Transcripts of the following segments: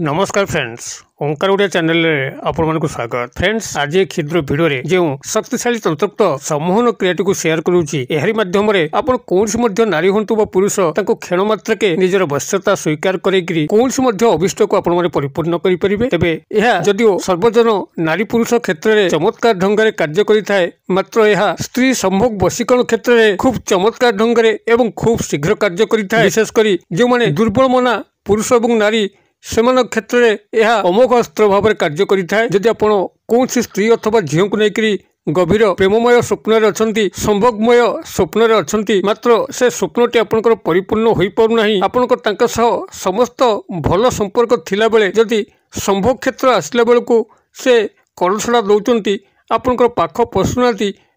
नमस्कार फ्रेंड्स, ओंकार ओडिया चैनल रे आपण मानकु स्वागत। फ्रेंड्स, आज एक क्षुद्र वीडियो रे जो शक्तिशाली तंत्रयुक्त सम्मोहन क्रियाटी को शेयर करूची। एहरी माध्यम रे आपण कोनसी मध्य नारी हंतु बा पुरुष ताको क्षण मात्र के निजर वश्यता स्वीकार करेकरी कोनसी मध्य अभिष्ट को आपण माने परिपूर्ण करि परिबे। तबे एहा जदिओ सर्वजन नारी पुरुष क्षेत्र रे चमत्कार ढंग रे कार्य करिथाय, मात्र एहा स्त्री संभोग वशीकरण क्षेत्र रे खूब चमत्कार ढंग रे एवं खूब शीघ्र कार्य करिथाय। विशेष करी जो माने दुर्बल मना पुरुष एवं नारी सेमान क्षेत्र में यह अमोघ अस्त्र भाव में कार्य करिथाय। जदि आपण कौन स्त्री अथवा झील को लेकर गभीर प्रेममय स्वप्न अच्छी, संभोगमय स्वप्न अच्छी, मात्र से स्वप्नटी आपंकर परिपूर्ण हो पारना, आपंकर समस्त भल संपर्क थिला बेले जदि संभोग क्षेत्र आसला बेलू से कड़छड़ा दौरान आपंकर पाख पशुना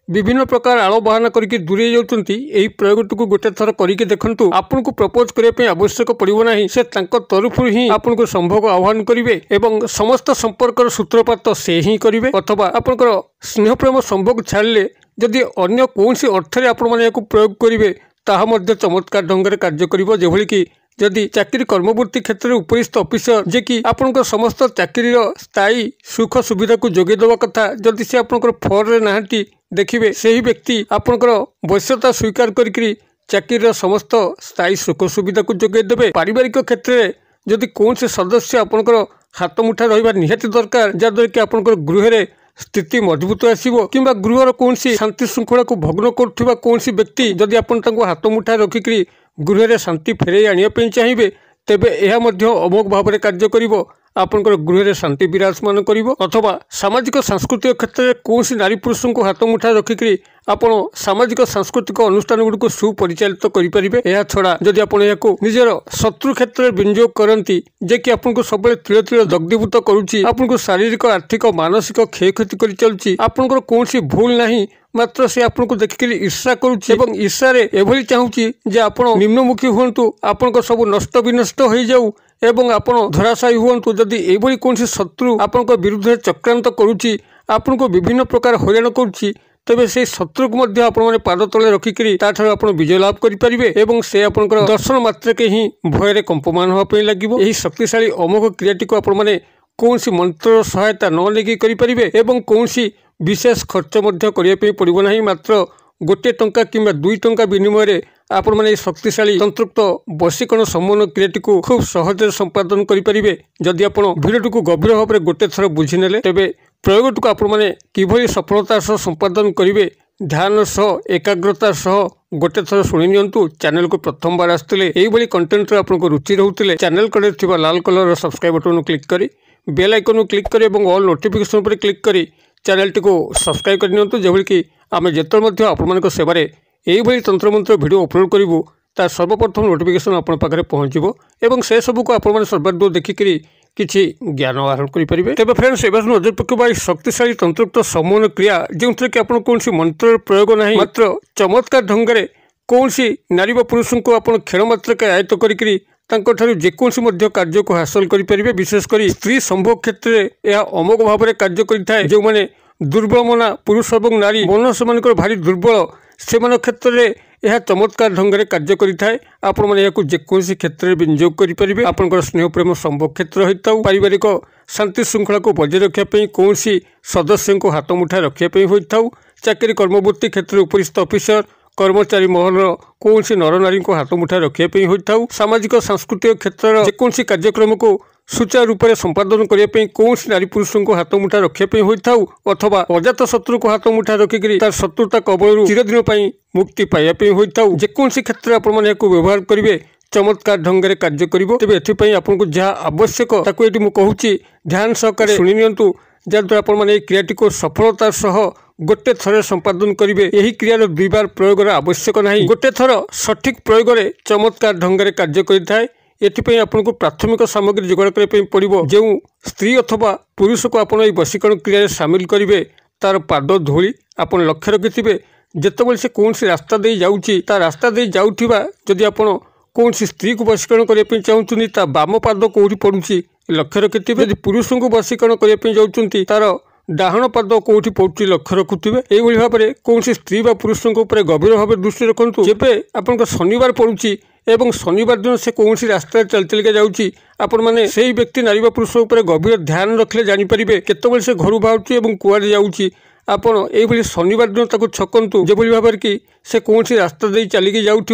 विभिन्न प्रकार आड़ बहाना करके दूरे जाउछंती। एही प्रयोगटी को गोटे थर करके देखंतु, आपन को प्रपोज करिया पे आवश्यक पड़िबो नाही। से तांको तरफ ही आपन को संभोग आह्वान करिवे एवं समस्त संपर्कर सूत्रपात से ही करिवे। अथवा आपनकर स्नेह प्रेम संभोग छाड़ले जदि अन्य कोनसी अर्थ रे आपन माने को प्रयोग करिवे, ताहा मध्ये चमत्कार ढंग रे कार्य करिवो। जेभली कि जदि चाकरी कर्मवृत्ति क्षेत्र में उपरिस्थ ऑफिसर जे कि आपनकर समस्त चाकरी स्थायी सुख सुविधा को जोगे देवा कथा, जदि से आपनकर फर रे नाहंती देखिए, से व्यक्ति आपनकर वश्यता स्वीकार करी चाकरी समस्त स्थायी सुख सुविधा को जोगे देवे। पारिवारिक क्षेत्र में जदि कौन से सदस्य आपनकर हाथ मुठा रहा निहाती दरकार, जहाँद्वारा कि आपनकर गृह रे स्थिति मजबूत आसीबो, किंबा गृहर कौन शांति श्रृंखला को भग्न करुवा कौन व्यक्ति जदि आपन हाथ मुठा रखिक गृह रे शांति फेरई आने चाहिए, तेबे यह अमोघ भाव में कार्य करिवो। आपनकर गृह रे शांति विराजमान करिवो। अथवा सामाजिक सांस्कृतिक क्षेत्र में कौन नारी पुरुष को हाथ मुठा रखिक आपण सामाजिक सांस्कृतिक अनुष्ठान गुड़िक सुपरिचालित करें। यह छड़ा जदि आप निजर शत्रु क्षेत्र में विनियोग करती, जे कि आपको सब तीर तीर दग्धीभूत करुच्ची, आपको शारीरिक आर्थिक मानसिक क्षयक्षति कर चलुची, आपंकर कौन भूल नहीं, मात्र से आपको देखिक ईर्षा करुच्ची एवं ईर्षार एभली चाहूँगी जे आप निम्नमुखी हूँ, आपंकर सब नष्ट विनष्ट हो जाऊ एवं आपण धराशायी हूँ। जदि एभली कौन शत्रु आपंक विरुद्ध चक्रांत करुच्ची, आपको विभिन्न प्रकार हईराण करुच्ची, तेबे से शत्रु को मध्य आपण माने पाद तले रखिकरी ताठार आपण विजय लाभ करि परिबे एवं से आपनकर दर्शन मात्र के ही भय कंपमान होवा पई लागिबो। एही शक्तिशाली अमोघ क्रियाटी को आपण माने कौनसी मंत्र सहायता न लेके करि परिबे एवं कौनसी विशेष खर्च मध्य करिया पई पड़िबो नाही। मात्र गोटे टंका किंबा 2 टंका विनिमय रे आपण माने शक्तिशाली तंत्रयुक्त वशीकरण सम्मोहन क्रियाटी को खूब सहज संपादन करि परिबे। जदि आपण वीडियोटी को गभीर भाव में गोटे थर बुझी नेले, तेबे प्रयोगटी को आपण माने किभली सफलता सह संपादन करिवे, ध्यान सह एकाग्रता सह गोटे थर शुणी नियंतु। चैनल को प्रथम बार आसुतिले एही भली कंटेंट रे आपनको रुचि रहउतिले, चैनल कड़े थिबा लाल कलर सब्सक्राइब बटन क्लिक करी बेल आइकन क्लिक करी एवं ऑल नोटिफिकेशन पर क्लिक करी चैनल टी को सब्सक्राइब कर नियंतु। जेभली कि आमे जेतल मध्य आपण मानक सेवारे एही भली तंत्र मंत्र वीडियो अपलोड करिवु, ता सर्वप्रथम नोटिफिकेशन आपण पाखरे पहुंचबो एवं से सब को आपण माने सर्वाधिक देखिकरी किछि ज्ञान आहरण करि परिबे। तेबे फ्रेंड्स, एबे नजर पकेबा शक्तिशाली तंत्रयुक्त सम्मोहन क्रिया, जोंथरे कि आपण कोनसी मंत्र प्रयोग नाही, मात्र चमत्कार ढंग रे कोनसी नारी व पुरुष को आपण क्षण मात्र के आयत्त करिकरी तांको जेकोसी मध्य कार्य को हासिल करि परिबे। विशेष करी स्त्री संभोग क्षेत्र में यह अमोघ भाव में कार्य करिथाय। जो माने दुर्बल मना पुरुष एवं नारी मन से भारी दुर्बल, से क्षेत्र में यह चमत्कार ढंग से कार्य करिथाय। आपण माने याकु जेकोसी क्षेत्र में विनियोग करि परिबे। आपनकर स्नेह प्रेम संभोग क्षेत्र होइताउ, पारिवारिक शांति श्रृंखला को बजाय रखिया पई कोनसी सदस्य को हाथ मुठा रखिया पई होइताउ, चाकरी कर्मवृत्ति क्षेत्र उपरिस्थ ऑफिसर कर्मचारी महल कौन नर नारी को हाथ मुठा रखापी होता, सामाजिक सांस्कृतिक क्षेत्र जेकोसी कार्यक्रम को सुचारू रूप से संपादन करने कौन नारी पुरुष को हाथ मुठा रखापी होता, अथवा अजात शत्रु को हाथ मुठा रखिक तार शत्रुता कबल चिरदिन मुक्ति पाइबापी होता, जेकोसी क्षेत्र में आपने व्यवहार करेंगे चमत्कार ढंग से कार्य करिवो। तेबे एथिपई आपनको जहाँ आवश्यक ताकू एठी मु कहूची ध्यान सहकारे शुणी नियंतु, जहाँद्वारा आपण माने क्रियाटी को सफलता सह गोटे थर संपादन करेंगे। यही क्रियार 2 बार प्रयोग आवश्यक नहीं, गोटे थर सठिक प्रयोग में चमत्कार ढंग से कार्य करिथाय। एथिपई आपनको प्राथमिक सामग्री जोगाड़ करने पड़ो। जो स्त्री अथवा पुरुष को आपण वशीकरण क्रिया सामिल करेंगे, तार पाद धूली आप लक्ष्य रखिथे। जितेबाला से कौन रास्ता दे जाऊँगी, ता रास्ता दे जाउथिबा जदि आपण कौन स्त्री को वशीकरण करने चाहूँगी, ता बाम पाद कौटी पड़ुची लक्ष्य रखिथे। यदि पुरुष को वशीकरण करने जाऊँगी, तार डाहाण पाद कोठी पड़ुछि लक्ष्य रखुथिबे। एइभଳି भाबरे कोनसी स्त्री बा पुरुषक ऊपर गभीर भाव दृष्टि रखंतु। जेबे आपनक शनिवार पड़ुछि एवं शनिवार दिन से कौन रास्ता चल चलिका जाऊँगी आपण मैंने से व्यक्ति नारी बा पुरुष उपर गभीर ध्यान रखले जानीपारे केतबेले से घर बाहर कुआड़े जाऊँगी। आपण ये शनिवार दिन ताको छकंतु जेभली भाव कि से कौन रास्ता दे चलिकी जाऊँ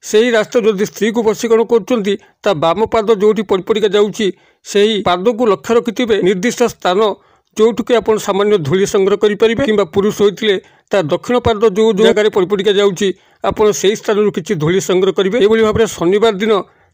से रास्ता जदि स्त्री को वशीकरण कर बाम पाद जो पड़पड़िका जाऊँगी से पाद को लक्ष्य रखिथे निर्दिष्ट स्थान जोटुक आप सामान्य धूली संग्रह करेंगे कि पुरुष होते ता दक्षिण पाद जो जगह पड़पड़िका जाऊँगी आपड़ से स्थान किसी धूली संग्रह करेंगे। ये भाव में शनिवार दिन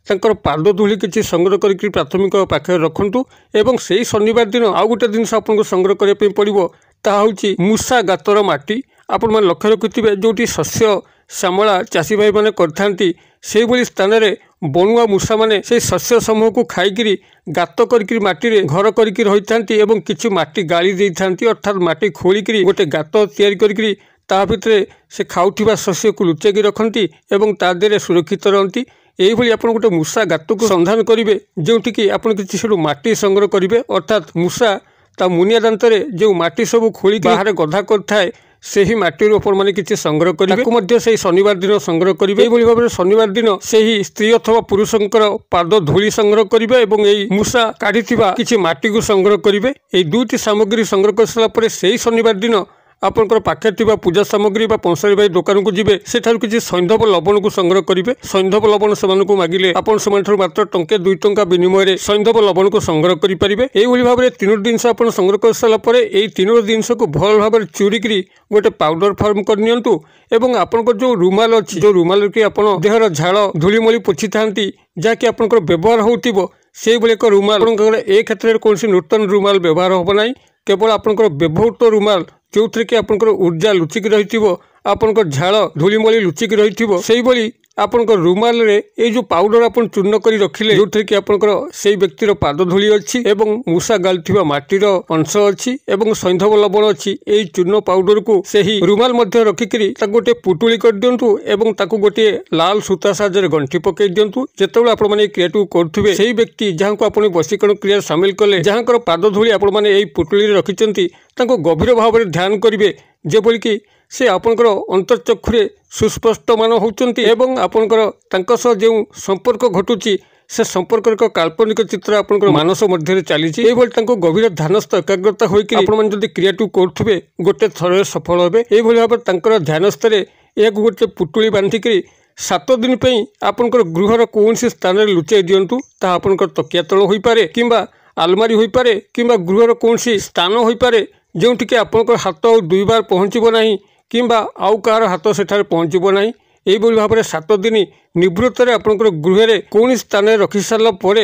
तांकर पाद धूली किसी संग्रह करके प्राथमिक पाखे रखुँ एवं से शनिवार दिन आउ गोटे जिन आपको संग्रह करने पड़ो ताहा हूँ मूषा गातर माटी। आपण मैंने लक्ष्य रखिथे जो शस्य श्यामला चाषी भाई मैंने करथांती से स्थान में बणुआ मूषा माने से शस्य समूह को खाईकरी गात करके माटी रे घर करके रही था किसी माटी गाड़ी दे था अर्थात माटी खोलिकी गोटे गात तैयारी करके ता भितर से खाऊा शस्य को लुचेकी रखती एवं ता देहरे सुरक्षित रहती। यही आप गोटे मूषा गात को संधान करेंगे जोटिकी आप किसी माटी संग्रह करेंगे अर्थात मूषा ता मुनिया दांत जो माटी सब खोली बाहर गधा कर से ही माटी मैंने किसी संग्रह करेंगे से शनिवार दिन संग्रह करेंगे। यही भाव में शनिवार दिन से ही स्त्री अथवा पुरुषंकर पाद धूली संग्रह करेंगे और यही मूषा काढ़ी किसी माटी को संग्रह करेंगे। ये दुईटी सामग्री संग्रह कर सारापर से ही शनिवार दिन आपंकर पाखे थी पूजा सामग्री पंसारी भाई दुकान को जीवे सेठारु किसी सैंधव लवण को संग्रह करेंगे। सैंधव लवण से मागिले आपन से मात्र टंके 2 टंका विनिमय सैंधव लवण को संग्रह करेंगे। यही भाव में 3 जिनस आप संग्रह कर सारापर यही 3 जिनस को भल भाव चूरिकी गोटे पाउडर फॉर्म करनी एवं आपंकर जो रुमाल अच्छी जो रुमाल कि आप देहर झाड़ धूलीमली पोछि था जहाँकि आपंकर व्यवहार हो से एक रुमाल ए क्षेत्र में कौन नूतन रुमाल व्यवहार होब ना केवल आपंकर व्यवहृत रुमाल जो थे कि आपंकर ऊर्जा लुचिकी रही आपंकर झाड़ धूलीमली लुचिकी रही से आपंकर रुमाल रे ये जो पाउडर आप चूर्ण कर रखिले जो थे कि आपंकर से व्यक्तिर पाद धूली अच्छी एवं मूषा गालुवा माटीर अंश अच्छी एवं सैंधव लवण अच्छी यही चूर्ण पाउडर को सही रुमाल मध्य रखिकी गोटे पुटुली कर दिंतु एवं ताकू गोटे लाल सूता साहाय्य गंठी पकई दिंतु। जितेबाला आप क्रिया करुवे से व्यक्ति जहाँ को आप वशीकरण क्रिया सामिल कले जहाँकर पाद धूली आपण मैंने पुटुली रखिंट गभीर भाव में ध्यान करेंगे जेभली कि से आपंकर अंतर्चक्षुरे सुस्पष्ट मान होती एवं आपंकर जो संपर्क घटुची से संपर्क एक काल्पनिक चित्र आपंकर मानस मध्य चली गभीर ध्यानस्थ एकाग्रता होती क्रिया करुवे गोटे थर सफल हे। यही भाव में ध्यानस्थ यह गोटे पुटुली बांधिक 7 दिन पर आपंकर गृहर कौन स्थान में लुचाई दिंतु ता आपंकर तकिया तल हो पारे किंबा आलमारी हो पारे किंबा गृहर कौन स्थान हो पारे जोटिके आपंकर हाथ और 2 बार पहुँचब ना किंबा आउ कहार हाथ सेठारे पहुँचब ना। यही भाव में 7 दिन निवृत्त आपंकर गृह कौन स्थान में रखी सारा पर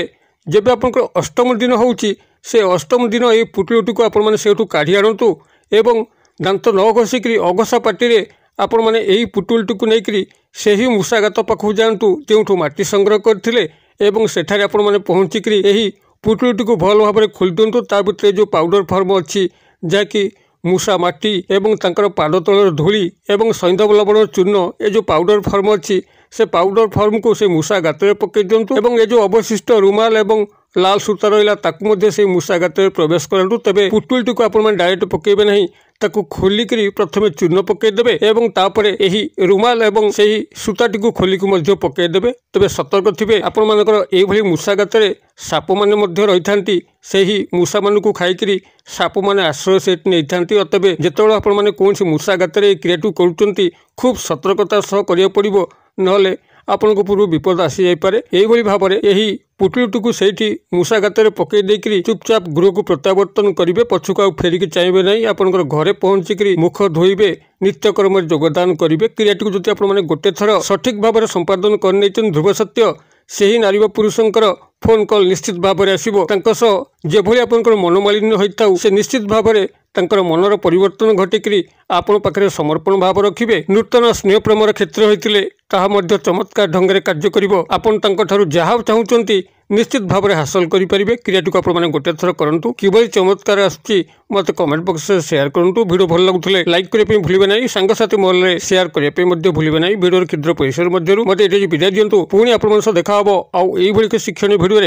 जब आपंकर अष्टम दिन होउची से अष्टम दिन ये पुटुलीटी को आपण से काढ़ी आणतु एवं दांत न घषिकी अघसा पार्टी आपण मैंने यही पुटुलीटी को लेकर से ही मूषागात पाखु जातु जो माटी संग्रह करते एवं सेठारे आपण मैंने पहुँचिकी यही पुटुलीटी को भल भाव में खोली दिंतु ता भीतर जो पाउडर फॉर्म अच्छी जहाँकि मूषा माटी एवं तांकर पाद तलर धूली एवं सैंधव लवण चूर्ण ये जो पाउडर फॉर्म अच्छी से पाउडर फॉर्म को से मूषा गात में पकई दिंतु एवं ये जो अवशिष्ट रुमाल एवं लाल सूता रहा ताकू से मूषा गात में प्रवेश करूँ तेज पुटुलीटी को आप डायरेक्ट पकेबे नहीं ताकू खोलिकी प्रथमे चूर्ण पकईदेवे एवं तापर यही रुमाल एवं से सूताटी को खोलिकी पकईदेवे। तेज सतर्क थे आपण मानकर मूषा गात साप मैंने रही था से ही मूषा मान को खाईकरी साप मैंने आश्रय से नहीं था तेज जितेबाला आपण मैंने कौन मूषा गात क्रिया करुँच खूब सतर्कता सह करिया पड़िबो नहले आपण को पूर्व विपद आसी जाई पारे। यही भाव में यही पुटुलीटी को सही मूषा गात में पकई देकर चुपचाप गृह को प्रत्यावर्तन करेंगे पछुक आउ फेरिकी चाहिए ना आपंकर घरे पहुँचिकी मुख धोइबे नित्यकर्म योगदान करेंगे। क्रियाटी को जो आपने गोटे थर सठिक भाव में संपादन करने ध्रुव सत्य से ही नारी पुरुषंकर फोन कॉल निश्चित भाव में आसो जेभली आपंकर मनोमालिन्य होता से निश्चित भाव में तांकर मनर परिवर्तन घटिकी आपण पाखे समर्पण भाव रखिए। नूतन स्नेह प्रेमर क्षेत्र होते ताहा मध्य चमत्कार ढंग से कार्य करिवो आपण तांको ठारू जहाँ चाहूँगी निश्चित भाव में हासिल करेंगे। क्रियाटी को आपने गोटे थर करूँ किभली चमत्कार आसुची मत कमेंट बॉक्स में शेयर करूँ। वीडियो भल लगुले लाइक करने भूलिए ना सांगसाथी महल में शेयर करने भूलिए ना। वीडियो क्षुद्र परिसर मध्य मत ये विदाय दिंतु पुणी आप देखा आउ यही शिक्षणीय भिडियो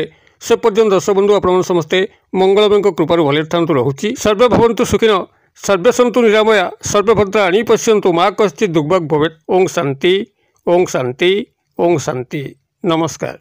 से पर्यंत दर्शक बंधु आपण समस्ते मंगलमय कृपार भले था रोचे। सर्वे भवन्तु सुखिन, सर्वे सन्तु निरामया, सर्वे भद्राणि पश्यन्तु मा कश्चित् दुर्भाग् भवेत्। ओं शांति, ओं शांति, ओं शांति। नमस्कार।